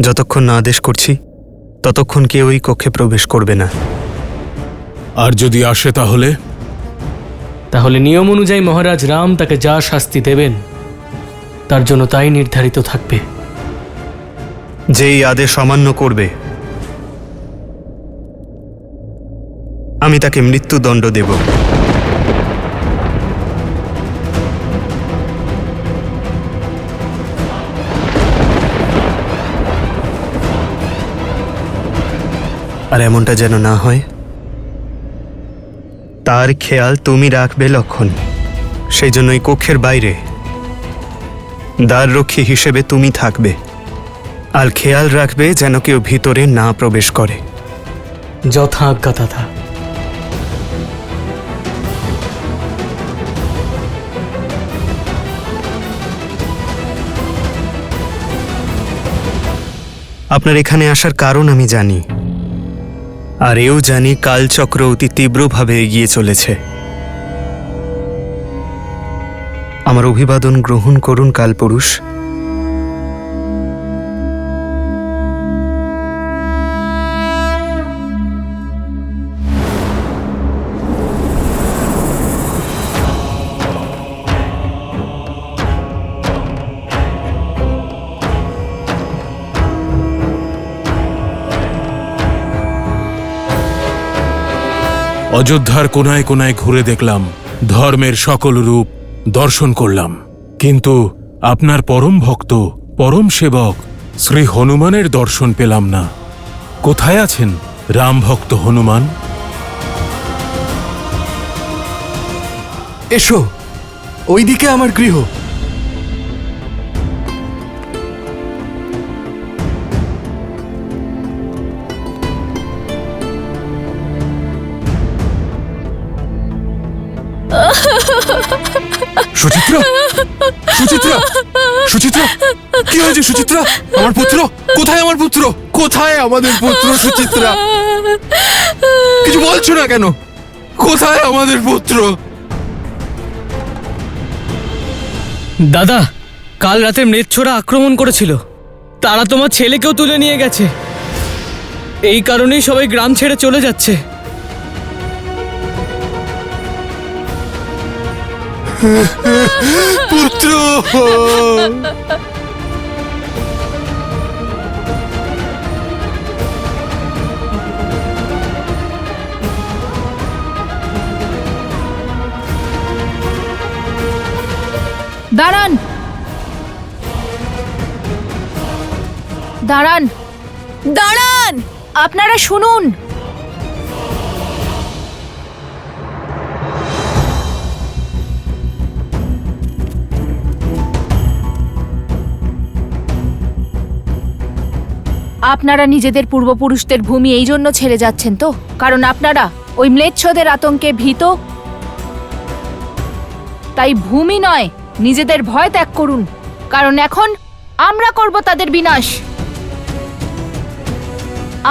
যতক্ষণ না আদেশ করছি ততক্ষণ কেউ ওই কক্ষে প্রবেশ করবে না। আর যদি আসে তাহলে? তাহলে নিয়ম অনুযায়ী মহারাজ রাম তাকে যা শাস্তি দেবেন তার জন্য তাই নির্ধারিত থাকবে। যেই আদেশ অমান্য করবে আমি তাকে মৃত্যুদণ্ড দেব। আর এমনটা যেন না হয় তার খেয়াল তুমি রাখবে লক্ষণ। সেই জন্য এই কক্ষের বাইরে দ্বাররক্ষী হিসেবে তুমি থাকবে আর খেয়াল রাখবে যেন কেউ ভিতরে না প্রবেশ করে। যথা আজ্ঞা দাদা। আপনার এখানে আসার কারণ আমি জানি, আর এও জানি কালচক্র অতি তীব্রভাবে এগিয়ে চলেছে। আমার অভিবাদন গ্রহণ করুন কালপুরুষ। অযোধ্যার কোনায় কোনায় ঘুরে দেখলাম, ধর্মের সকল রূপ দর্শন করলাম, কিন্তু আপনার পরম ভক্ত পরম সেবক শ্রী হনুমানের দর্শন পেলাম না। কোথায় আছেন রাম ভক্ত হনুমান? এসো, ওইদিকে আমার গৃহ। সুচিত্রা, সুচিত্রা, সুচিত্রা, কি হয়েছে সুচিত্রা? আমার পুত্র কোথায়? আমার পুত্র কোথায়? আমাদের পুত্র সুচিত্রা, কিছু বলছো না কেন? কোথায় আমাদের পুত্র? দাদা, কাল রাতে ম্লেচ্ছরা আক্রমণ করেছিল, তারা তোমার ছেলেকেও তুলে নিয়ে গেছে। এই কারণেই সবাই গ্রাম ছেড়ে চলে যাচ্ছে। পুত্র, দাঁড়ান, দাঁড়ান, দাঁড়ান, আপনারা শুনুন। আপনারা নিজেদের পূর্বপুরুষদের ভূমি এই জন্য ছেড়ে যাচ্ছেন তো কারণ আপনারা ওই ম্লেচ্ছদের আতঙ্কে ভীত? তাই ভূমি নয়, নিজেদের ভয় ত্যাগ করুন, কারণ এখন আমরা করব তাদের বিনাশ।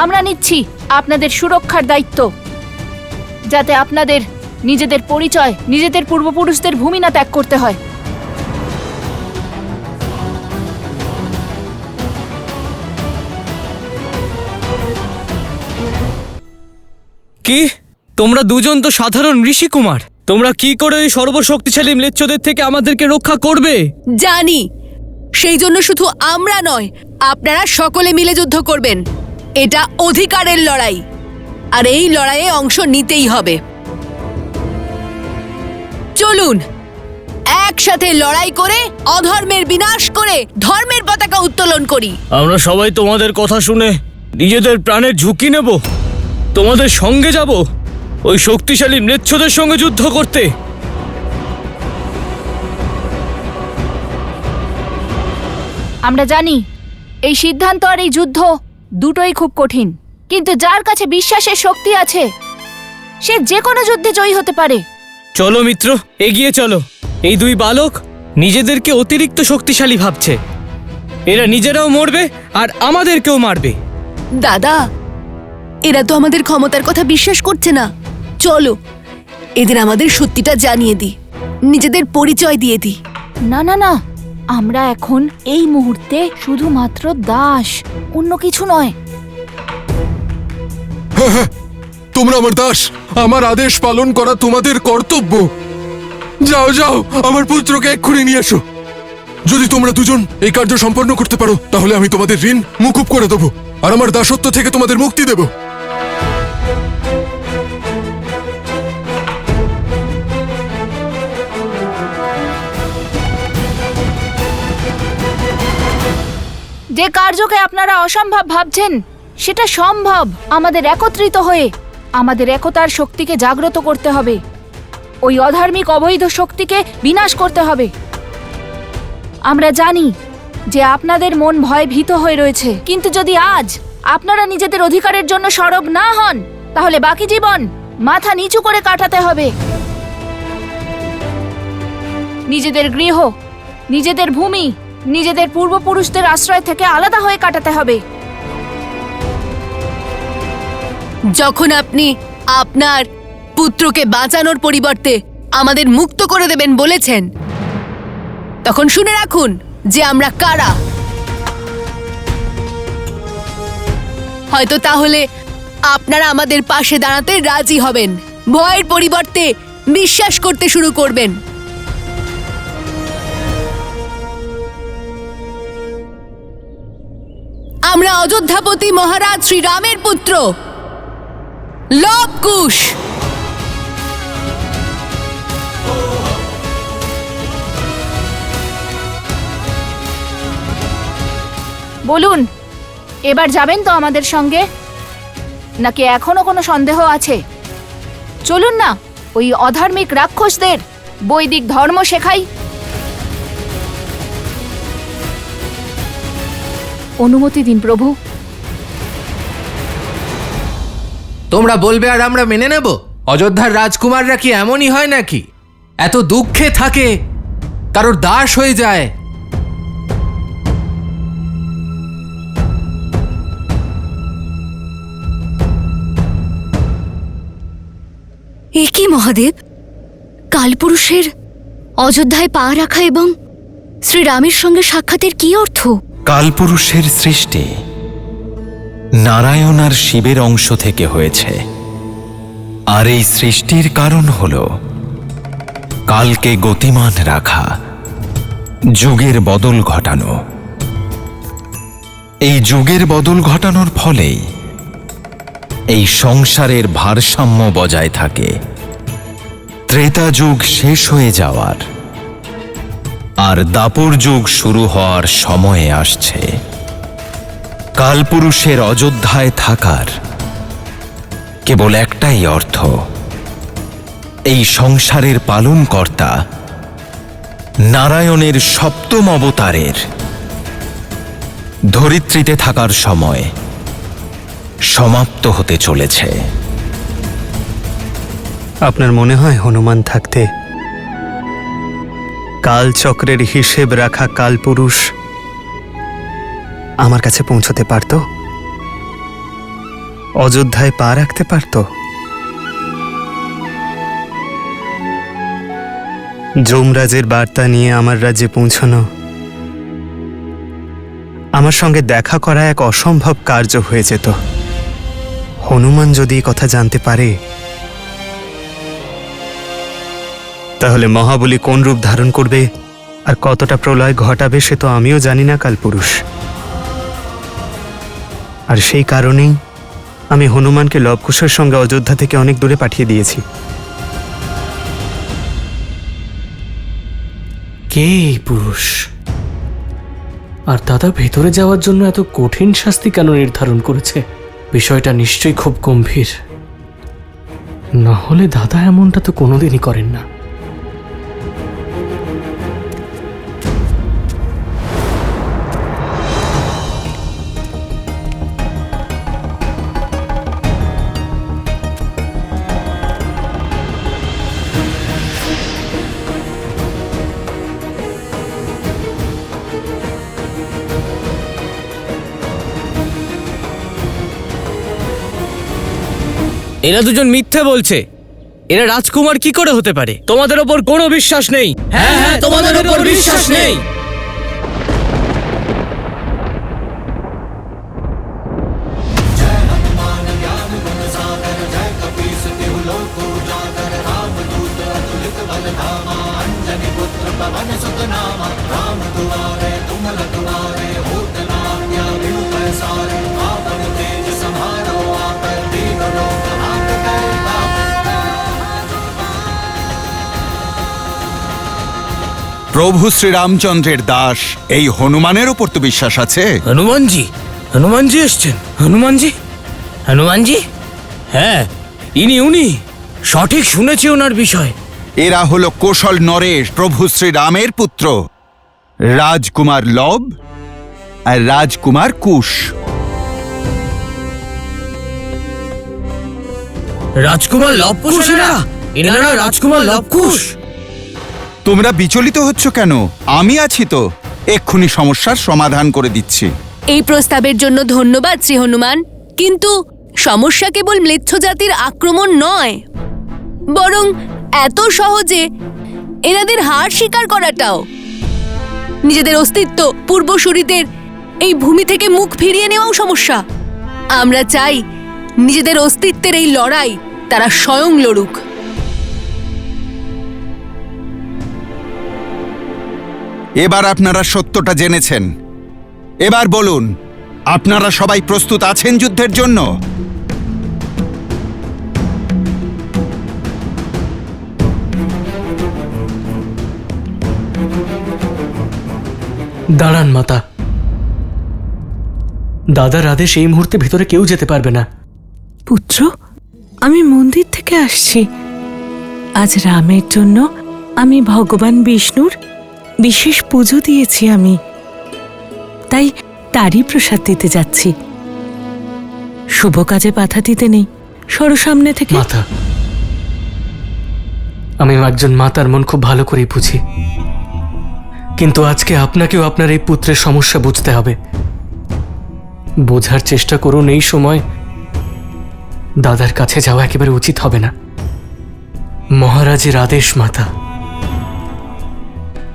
আমরা নিচ্ছি আপনাদের সুরক্ষার দায়িত্ব, যাতে আপনাদের নিজেদের পরিচয় নিজেদের পূর্বপুরুষদের ভূমি না ত্যাগ করতে হয়। কি? তোমরা দুজন তো সাধারণ ঋষি কুমার, তোমরা কি করে ওই সর্বশক্তিশালী ম্লেচ্ছদের থেকে আমাদেরকে রক্ষা করবে? জানি, সেই জন্য শুধু আমরা নয়, আপনারা সকলে মিলে যুদ্ধ করবেন। এটা অধিকারের লড়াই, আর এই লড়াইয়ে অংশ নিতেই হবে। চলুন একসাথে লড়াই করে অধর্মের বিনাশ করে ধর্মের পতাকা উত্তোলন করি। আমরা সবাই তোমাদের কথা শুনে নিজেদের প্রাণের ঝুঁকি নেব, তোমাদের সঙ্গে যাব ওই শক্তিশালী ম্লেচ্ছদের সঙ্গে যুদ্ধ করতে। আমরা জানি এই সিদ্ধান্ত আর এই যুদ্ধ দুটোই খুব কঠিন, কিন্তু যার কাছে বিশ্বাসের শক্তি আছে সে যে কোনো যুদ্ধে জয়ী হতে পারে। চলো মিত্র, এগিয়ে চলো। এই দুই বালক নিজেদেরকে অতিরিক্ত শক্তিশালী ভাবছে, এরা নিজেরাও মরবে আর আমাদেরকেও মারবে। দাদা, এরা তো আমাদের ক্ষমতার কথা বিশ্বাস করছে না। চলো এদের আমাদের সত্যিটা জানিয়ে দিই, নিজেদের পরিচয় দিয়ে দিই। না না না, আমরা এখন এই মুহূর্তে শুধুমাত্র দাস, অন্য কিছু নয়। তোমরা আমার দাস, আমার আদেশ পালন করা তোমাদের কর্তব্য। যাও যাও, আমার পুত্রকে এক্ষুনি নিয়ে এসো। যদি তোমরা দুজন এই কার্য সম্পন্ন করতে পারো তাহলে আমি তোমাদের ঋণ মুকুব করে দেবো আর আমার দাসত্ব থেকে তোমাদের মুক্তি দেব। যে কার্যকে আপনারা অসম্ভব ভাবছেন সেটা সম্ভব। আমাদের একত্রিত হয়ে আমাদের একতার শক্তিকে জাগ্রত করতে হবে, ওই অধার্মিক অবৈধ শক্তিকে বিনাশ করতে হবে। আমরা জানি যে আপনাদের মন ভয়ে ভীত হয়ে রয়েছে, কিন্তু যদি আজ আপনারা নিজেদের অধিকারের জন্য সরব না হন তাহলে বাকি জীবন মাথা নিচু করে কাটাতে হবে। নিজেদের গৃহ, নিজেদের ভূমি, নিজেদের পূর্বপুরুষদের আশ্রয় থেকে আলাদা হয়ে কাটাতে হবে। যখন আপনি আপনার পুত্রকে বাঁচানোর পরিবর্তে আমাদের মুক্ত করে দেবেন বলেছেন, তখন শুনে রাখুন যে আমরা কারা। হয়তো তাহলে আপনারা আমাদের পাশে দাঁড়াতে রাজি হবেন, ভয়ের পরিবর্তে বিশ্বাস করতে শুরু করবেন। আমরা অযোধ্যাপতি মহারাজ শ্রীরামের পুত্র লবকুশ। বলুন, এবার যাবেন তো আমাদের সঙ্গে, নাকি এখনো কোনো সন্দেহ আছে? চলুন না, ওই অধার্মিক রাক্ষসদের বৈদিক ধর্ম শেখাই। অনুমতি দিন প্রভু। তোমরা বলবে আর আমরা মেনে নেব? অযোধ্যার রাজকুমাররা কি এমনই হয় নাকি? এত দুঃখে থাকে, কারোর দাস হয়ে যায়। এ কি মহাদেব, কালপুরুষের অযোধ্যায় পা রাখা এবং শ্রীরামের সঙ্গে সাক্ষাতের কি অর্থ? কালপুরুষের সৃষ্টি নারায়ণ আর শিবের অংশ থেকে হয়েছে, আর এই সৃষ্টির কারণ হল কালকে গতিমান রাখা, যুগের বদল ঘটানো। এই যুগের বদল ঘটানোর ফলেই এই সংসারের ভারসাম্য বজায় থাকে। ত্রেতা যুগ শেষ হয়ে যাওয়ার আর দাপর যুগ শুরু হওয়ার সময়ে আসছে। কালপুরুষের অযোধ্যায় থাকার কেবল একটাই অর্থ, এই সংসারের পালনকর্তা নারায়ণের সপ্তম অবতারের ধরিত্রীতে থাকার সময় সমাপ্ত হতে চলেছে। আপনার মনে হয় হনুমান থাকতে কালচক্রের হিসেব রাখা কালপুরুষ আমার কাছে পৌঁছতে পারত? অযোধ্যায় পা রাখতে পারত? যমরাজের বার্তা নিয়ে আমার রাজ্যে পৌঁছানো আমার সঙ্গে দেখা করা এক অসম্ভব কার্য হয়ে যেত। হনুমান যদি এই কথা জানতে পারে তাহলে মহাবলী কোন রূপ ধারণ করবে আর কতটা প্রলয় ঘটাবে সে তো আমিও জানি না কালপুরুষ। আর সেই কারণেই আমি হনুমানকে লবকুশের সঙ্গে অযোধ্যা থেকে অনেক দূরে পাঠিয়ে দিয়েছি। কে এই পুরুষ? আর দাদা ভেতরে যাওয়ার জন্য এত কঠিন শাস্তি কেন নির্ধারণ করেছে? বিষয়টা নিশ্চয়ই খুব গম্ভীর, না হলে দাদা এমনটা তো কোনোদিনই করেন না। এরা দুজন মিথ্যে বলছে। এরা রাজকুমার কি করে হতে পারে? তোমাদের ওপর কোনো বিশ্বাস নেই। হ্যাঁ হ্যাঁ, তোমাদের ওপর বিশ্বাস নেই। প্রভু শ্রীরামচন্দ্রের দাস এই হনুমানের ওপর তো বিশ্বাস আছে। হনুমানজি এসছেন। হনুমানজি, হ্যাঁ, উনি সঠিক শুনেছি ওনার বিষয়। এরা হলো কৌশল নরেশ, প্রভু শ্রীরামের পুত্র, রাজকুমার লব আর রাজকুমার কুশ। রাজকুমার লবকুশ, এনারা রাজকুমার লবকুশ। তোমরা বিচলিত হচ্ছ কেন? আমি আছি তো, এক্ষুনি সমস্যার সমাধান করে দিচ্ছি। এই প্রস্তাবের জন্য ধন্যবাদ শ্রী হনুমান, কিন্তু সমস্যা কেবল ম্লেচ্ছ জাতির আক্রমণ নয়, বরং এত সহজে এনাদের হার স্বীকার করাটাও। নিজেদের অস্তিত্ব, পূর্বসূরীদের এই ভূমি থেকে মুখ ফিরিয়ে নেওয়াও সমস্যা। আমরা চাই নিজেদের অস্তিত্বের এই লড়াই তারা স্বয়ং লড়ুক। এবার আপনারা সত্যটা জেনেছেন। এবার বলুন, আপনারা সবাই প্রস্তুত আছেন যুদ্ধের জন্য? দাঁড়ান মাতা, দাদার আদেশ এই মুহূর্তে ভিতরে কেউ যেতে পারবে না। পুত্র, আমি মন্দির থেকে আসছি। আজ রামের জন্য আমি ভগবান বিষ্ণুর বিশেষ পুজো দিয়েছি আমি, তাই তারই প্রসাদ দিতে যাচ্ছি। শুভ কাজে বাধা দিতে নেই, সরো সামনে থেকে। মাতা, আমি একজন মাতার মন খুব ভালো করেই বুঝি, কিন্তু আজকে আপনাকেও আপনার এই পুত্রের সমস্যা বুঝতে হবে। বোঝার চেষ্টা করুন, এই সময় দাদার কাছে যাওয়া একেবারে উচিত হবে না। মহারাজের আদেশ মাতা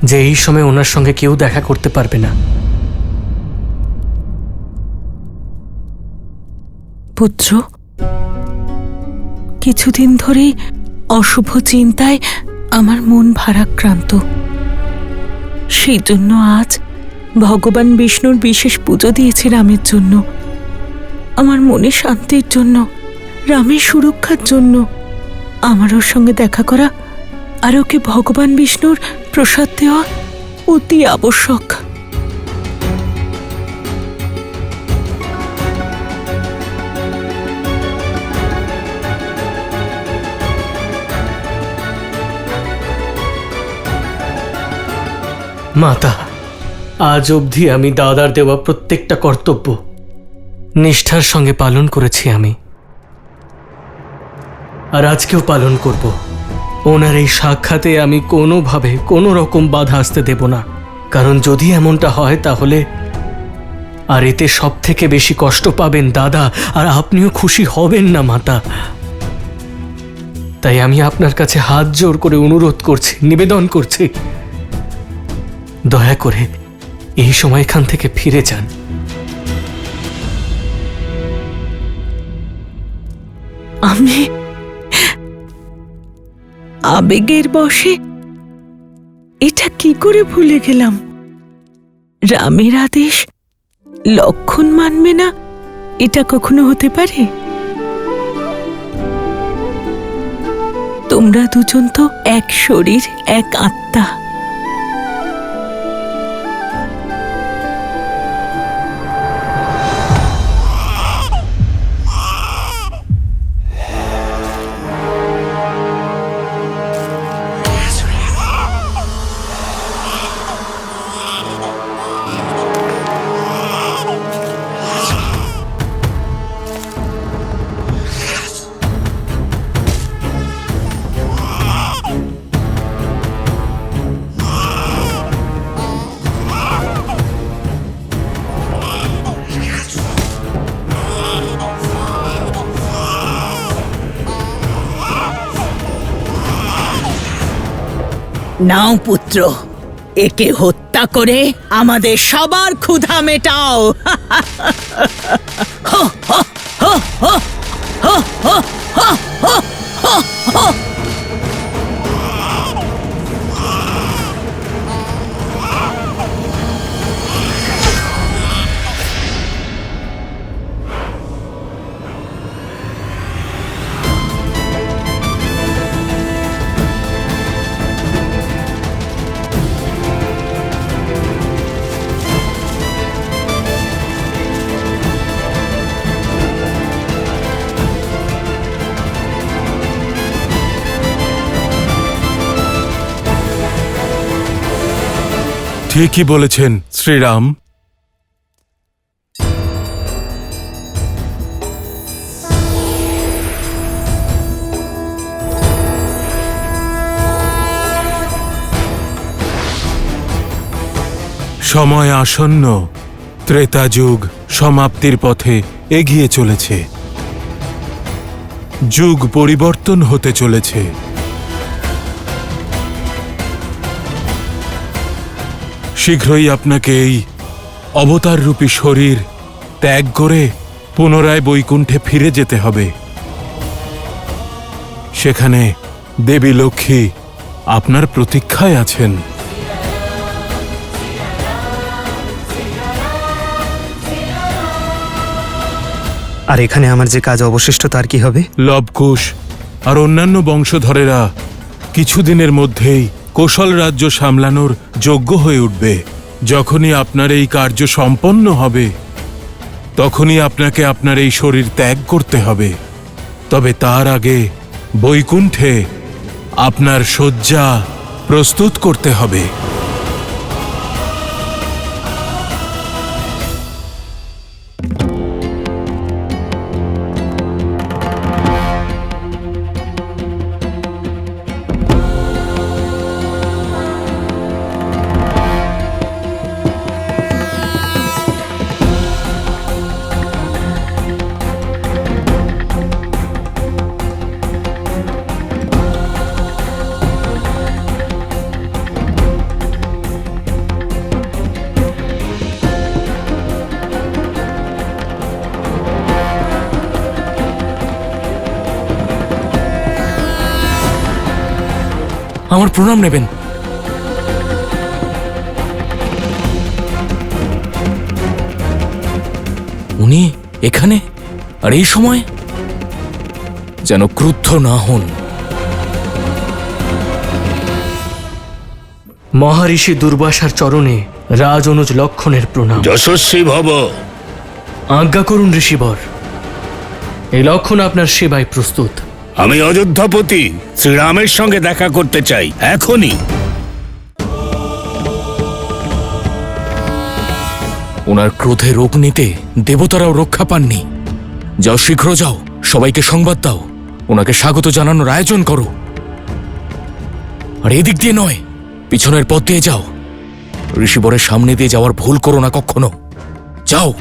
যে এই সময় ওনার সঙ্গে কেউ দেখা করতে পারবে না। পুত্র, কিছুদিন ধরেই অশুভ চিন্তায় আমার মন ভারাক্রান্ত। সেই জন্য আজ ভগবান বিষ্ণুর বিশেষ পুজো দিয়েছি রামের জন্য, আমার মনে শান্তির জন্য, রামের সুরক্ষার জন্য। আমার ওর সঙ্গে দেখা করা আর ওকে ভগবান বিষ্ণুর প্রসাদ দেওয়া অতি আবশ্যক। মাতা, আজ অবধি আমি দাদার দেওয়া প্রত্যেকটা কর্তব্য নিষ্ঠার সঙ্গে পালন করেছি আমি, আর আজকেও পালন করব। ওনার এই সাক্ষাতে আমি কোনোভাবে কোনো রকম বাধা আসতে দেব না, কারণ যদি এমনটা হয় তাহলে আর এতে সব থেকে বেশি কষ্ট পাবেন দাদা, আর আপনিও খুশি হবেন না মাতা। তাই আমি আপনার কাছে হাত জোর করে অনুরোধ করছি, নিবেদন করছি, দয়া করে এই সময় এখান থেকে ফিরে যান। আমি আবেগের বশে এটা কি করে ভুলে গেলাম? রামের আদেশ লক্ষণ মানবে না, এটা কখনো হতে পারে? তোমরা দুজন তো এক শরীর, এক আত্মা। নাও পুত্র, একে হত্যা করে আমাদের সবার ক্ষুধা মেটাও। ঠিকই বলেছেন শ্রীরাম। সময় আসন্ন, ত্রেতা যুগ সমাপ্তির পথে এগিয়ে চলেছে। যুগ পরিবর্তন হতে চলেছে। শীঘ্রই আপনাকে এই অবতাররূপী শরীর ত্যাগ করে পুনরায় বৈকুণ্ঠে ফিরে যেতে হবে। সেখানে দেবী লক্ষ্মী আপনার প্রতীক্ষায় আছেন। আর এখানে আমার যে কাজ অবশিষ্ট তার কি হবে? লবকুশ আর অন্যান্য বংশধরেরা কিছুদিনের মধ্যেই কোশল রাজ্য সামলানোর যোগ্য হয়ে উঠবে। যখনই আপনার এই কার্য সম্পন্ন হবে তখনই আপনাকে আপনার এই শরীর ত্যাগ করতে হবে। তবে তার আগে বৈকুণ্ঠে আপনার শয্যা প্রস্তুত করতে হবে। আমার প্রণাম নেবেন। উনি এখানে আর এই সময়? যেন ক্রুদ্ধ না হন। মহারিষি দুর্বাসার চরণে রাজ অনুজ লক্ষণের প্রণাম। যশস্বী ভব। আজ্ঞা করুন ঋষিবর, এই লক্ষণ আপনার সেবায় প্রস্তুত। আমি অযোধ্যাপতি শ্রীরামের সঙ্গে দেখা করতে চাই এখনই। ওনার ক্রোধে রূপ নিতে দেবতারাও রক্ষা পাননি। যাও, শীঘ্র যাও, সবাইকে সংবাদ দাও, ওনাকে স্বাগত জানানোর আয়োজন করো। আর এদিক দিয়ে নয়, পিছনের পথ দিয়ে যাও। ঋষিবরের সামনে দিয়ে যাওয়ার ভুল করো না কখনো। যাও।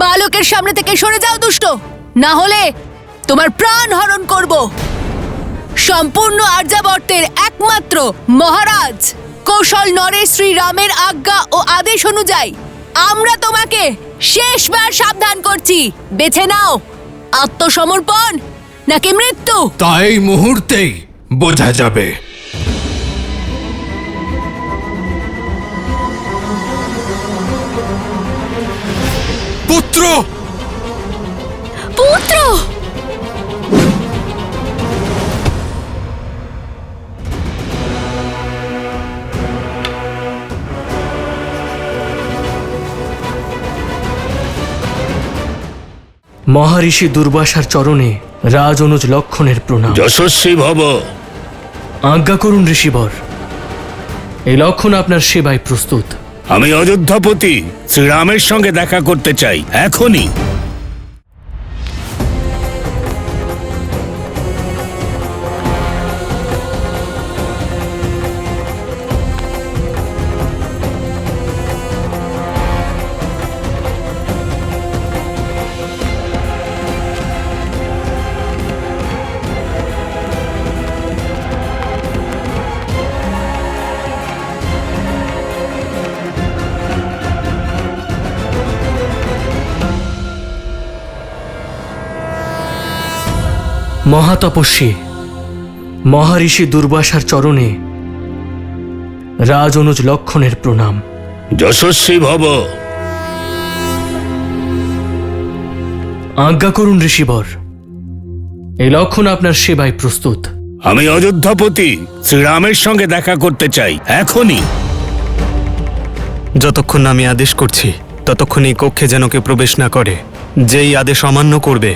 বালকের সামনে থেকে সরে যাও দুষ্ট, না হলে তোমার প্রাণ হরণ করব। সম্পূর্ণ আর্যাবর্তের একমাত্র মহারাজ কৌশল নরেশ শ্রীরামের আজ্ঞা ও আদেশ অনুযায়ী আমরা তোমাকে শেষবার সাবধান করছি। বেছে নাও, আত্মসমর্পণ নাকি মৃত্যু। তাই মুহূর্তেই বোঝা যাবে। পুত্র! পুত্র! মহারিষি দুর্বাসার চরণে রাজ অনুজ লক্ষণের প্রণাম। যশস্বী ভব। আজ্ঞা করুন ঋষিবর, এই লক্ষণ আপনার সেবায় প্রস্তুত। আমি অযোধ্যাপতি শ্রীরামের সঙ্গে দেখা করতে চাই এখনই। মহাতপস্বী মহারিষি দুর্বাসার চরণে রাজ অনুজ লক্ষণের প্রণাম। যশস্বী ভব। আজ্ঞা করুন ঋষিবর, এই লক্ষণ আপনার সেবায় প্রস্তুত। আমি অযোধ্যাপতি শ্রীরামের সঙ্গে দেখা করতে চাই এখনই। যতক্ষণ না আমি আদেশ করছি ততক্ষণ এই কক্ষে যেন কেউ প্রবেশ না করে। যেই আদেশ অমান্য করবে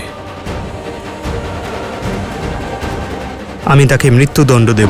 আমি তাকে মৃত্যুদণ্ড দেব।